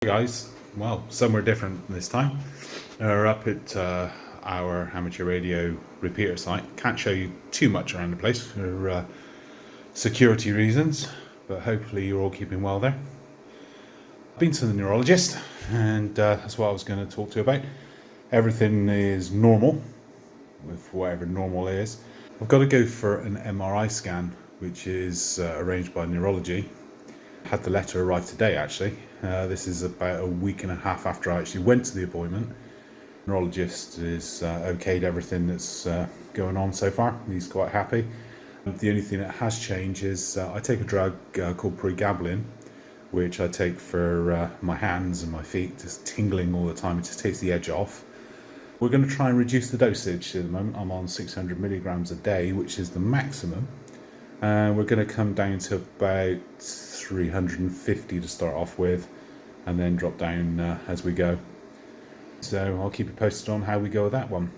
guys. Well, somewhere different this time. We're up at our amateur radio repeater site. Can't show you too much around the place for security reasons, but hopefully you're all keeping well there. I've been to the neurologist, and that's what I was going to talk to you about. Everything is normal, with whatever normal is. I've got to go for an MRI scan, which is arranged by neurology. Had the letter arrive today, actually. This is about a week and a half after I actually went to the appointment. Neurologist has okayed everything that's going on so far. He's quite happy. The only thing that has changed is I take a drug called pregabalin, which I take for my hands and my feet, just tingling all the time. It just takes the edge off. We're going to try and reduce the dosage at the moment. I'm on 600 milligrams a day, which is the maximum. We're going to come down to about 350 to start off with, and then drop down as we go. So I'll keep you posted on how we go with that one.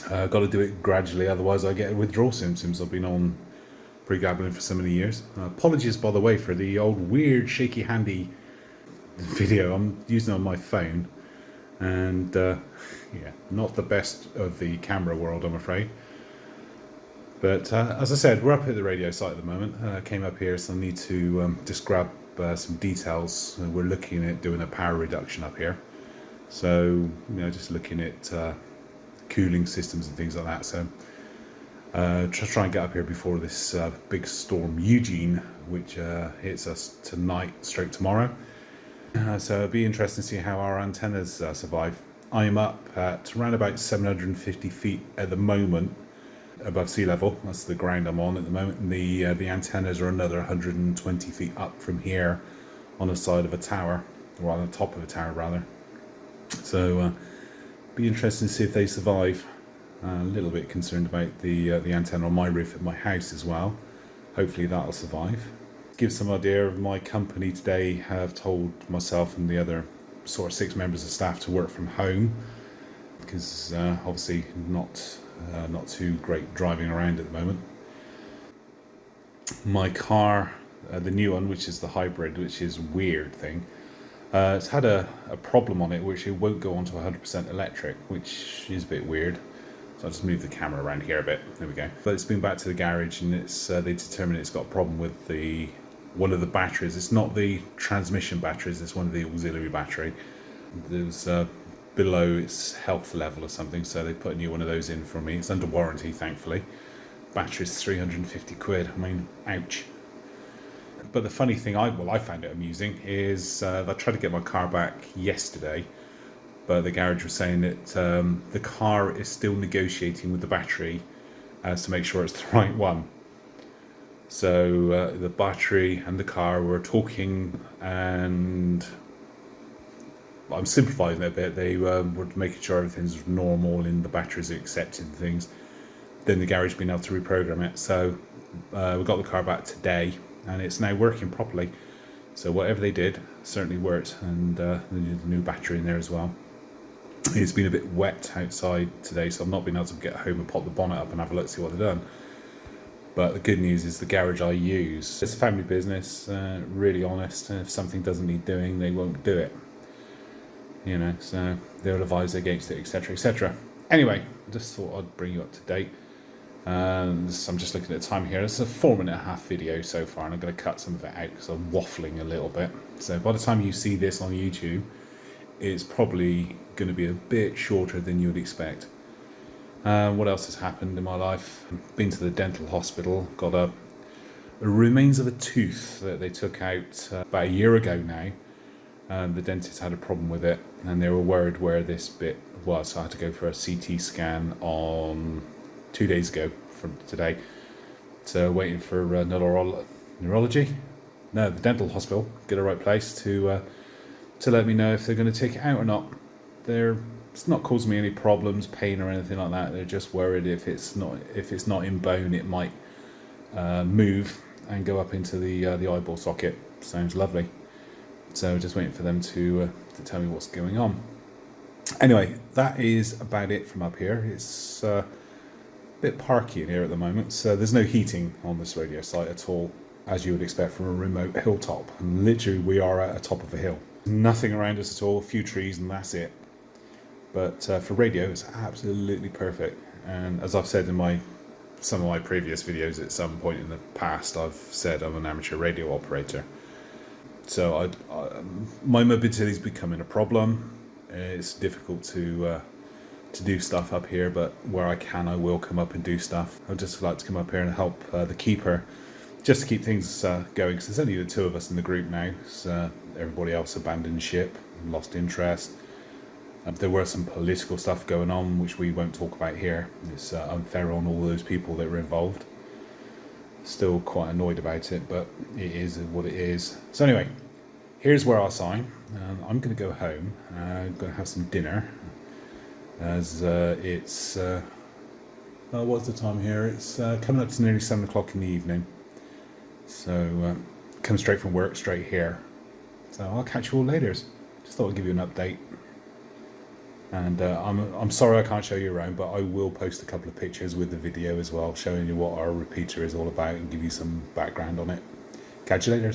Got to do it gradually, otherwise I get withdrawal symptoms. I've been on pregabalin for so many years. Apologies, by the way, for the old weird shaky handy video. I'm using it on my phone, and yeah, not the best of the camera world, I'm afraid. But as I said, we're up at the radio site at the moment. Came up here, so I need to just grab some details. We're looking at doing a power reduction up here. So, just looking at cooling systems and things like that. So, try and get up here before this big storm Eugene, which hits us tonight, straight tomorrow. So it'll be interesting to see how our antennas survive. I'm up at around about 750 feet at the moment, above sea level. That's the ground I'm on at the moment, and the antennas are another 120 feet up from here on the side of a tower, or on the top of a tower rather. So be interesting to see if they survive. A little bit concerned about the antenna on my roof at my house as well. Hopefully that'll survive. Give some idea of my company today. Have told myself and the other sort of 6 members of staff to work from home, because obviously not too great driving around at the moment. My car, the new one, which is the hybrid, which is a weird thing, it's had a problem on it, which it won't go onto 100% electric, which is a bit weird. So I'll just move the camera around here a bit. There we go. But it's been back to the garage, and it's they determined it's got a problem with one of the batteries. It's not the transmission batteries, it's one of the auxiliary battery. There's below its health level or something, so they put a new one of those in for me. It's under warranty, thankfully. Battery's 350 quid. I mean, ouch. But the funny thing, I found it amusing, is I tried to get my car back yesterday, but the garage was saying that the car is still negotiating with the battery as to make sure it's the right one. So the battery and the car were talking, and I'm simplifying it a bit. They were making sure everything's normal and the batteries are accepted and things. Then the garage been able to reprogram it. So we got the car back today, and it's now working properly. So whatever they did certainly worked, and they did a new battery in there as well. It's been a bit wet outside today, so I've not been able to get home and pop the bonnet up and have a look, see what they've done. But the good news is the garage I use, it's a family business, really honest, and if something doesn't need doing, they won't do it. So they'll advise against it, etc, etc. Anyway, I just thought I'd bring you up to date. I'm just looking at the time here. It's a 4.5-minute video so far, and I'm going to cut some of it out because I'm waffling a little bit. So by the time you see this on YouTube, it's probably going to be a bit shorter than you would expect. What else has happened in my life? Been to the dental hospital. Got a remains of a tooth that they took out about a year ago now. The dentist had a problem with it, and they were worried where this bit was. So I had to go for a CT scan on 2 days ago from today. So waiting for neurology. No, the dental hospital. Get the right place to let me know if they're going to take it out or not. It's not causing me any problems, pain or anything like that. They're just worried if it's not in bone, it might move and go up into the eyeball socket. Sounds lovely. So just waiting for them to tell me what's going on. Anyway, that is about it from up here. It's a bit parky in here at the moment, so there's no heating on this radio site at all, as you would expect from a remote hilltop. And literally, we are at the top of a hill. Nothing around us at all, a few trees and that's it. But for radio, it's absolutely perfect. And as I've said in some of my previous videos, at some point in the past, I've said I'm an amateur radio operator. So my mobility is becoming a problem. It's difficult to do stuff up here, but where I can, I will come up and do stuff. I'd just like to come up here and help the keeper, just to keep things going, because there's only the two of us in the group now. So everybody else abandoned ship, lost interest. There were some political stuff going on, which we won't talk about here. It's unfair on all those people that were involved. Still quite annoyed about it, but it is what it is. So anyway, here's where I'll sign. I'm going to go home. I'm going to have some dinner, as it's what's the time here? It's coming up to nearly 7 o'clock in the evening. So come straight from work, straight here. So I'll catch you all later. Just thought I'd give you an update. And I'm sorry I can't show you around, but I will post a couple of pictures with the video as well, showing you what our repeater is all about and give you some background on it. Catch you later.